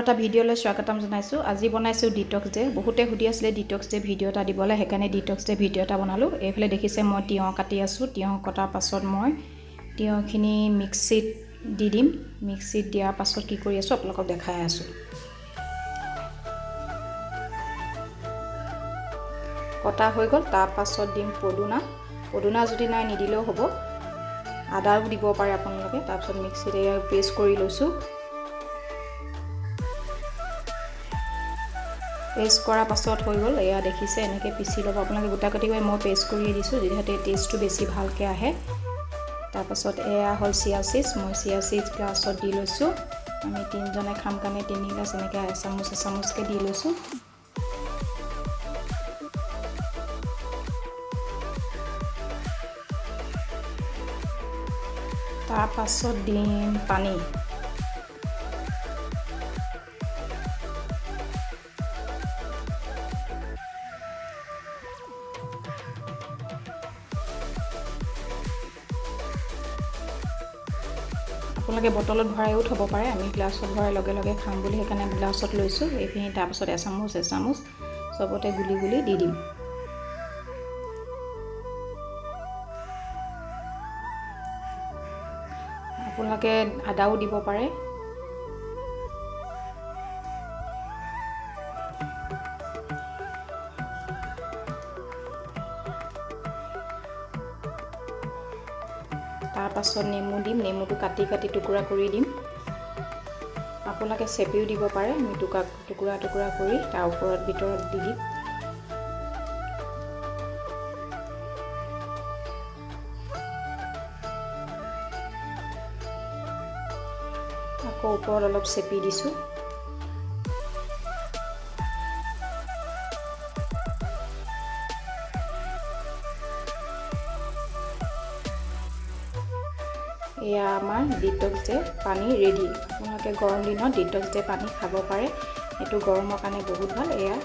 এটা ভিডিঅ'লৈ স্বাগতম জনাইছোঁ। আজি বনাইছোঁ ডিটক্স ডে। বহুতে সুধি আছিলে ডিটক্স ডে ভিডিঅ' এটা দিবলৈ, সেইকাৰণে ডিটক্স ডে ভিডিঅ' এটা বনালোঁ। এইফালে দেখিছে মই তিয়ঁহ কাটি আছোঁ। তিয়ঁহ কটাৰ পাছত মই তিয়ঁহখিনি মিক্সিত দি দিম। মিক্সিত দিয়াৰ পাছত কি কৰি আছোঁ আপোনালোকক দেখাই আছোঁ। কটা হৈ গ'ল। তাৰ পাছত দিম পদুনা যদি নাই নিদিলেও হ'ব, আদাও দিব পাৰে আপোনালোকে। তাৰপিছত মিক্সিত পেষ্ট কৰি লৈছোঁ। পেষ্ট কৰাৰ পাছত হৈ গ'ল। এয়া দেখিছে এনেকৈ পিচি ল'ব আপোনালোকে। গোটা কাটি কৰি মই পেষ্ট কৰি দিছোঁ, যিহেতু টেষ্টটো বেছি ভালকৈ আহে। তাৰপাছত এয়া হ'ল চিয়া চিজ। মই চিয়া চিজ গ্লাছত দি লৈছোঁ। আমি তিনিজনে খাম কাৰণে 3 গিলাচ এনেকৈ এচামুচকৈ দি লৈছোঁ। তাৰপাছত দিম পানী। আপোনালোকে বটলত ভৰাইও থ'ব পাৰে। আমি গ্লাছত ভৰাই লগে লগে খাম বুলি সেইকাৰণে গ্লাছত লৈছোঁ এইখিনি। তাৰপাছত এচামুচ চবতে গুলি গুলি দি দিম। আপোনালোকে আদাও দিব পাৰে। তাৰপাছত নেমু দিম। নেমুটো কাটি টুকুৰা কৰি দিম। আপোনালোকে চেপিও দিব পাৰে। আমি টুকুৰা কৰি তাৰ ভিতৰত দি দিম। আকৌ ওপৰত অলপ চেপি দিছোঁ। এয়া আমাৰ ডিটক্স ডে পানী ৰেডি। আপোনালোকে গৰম দিনত ডিটক্স ডে পানী খাব পাৰে। এইটো গৰমৰ কাৰণে বহুত ভাল। এয়া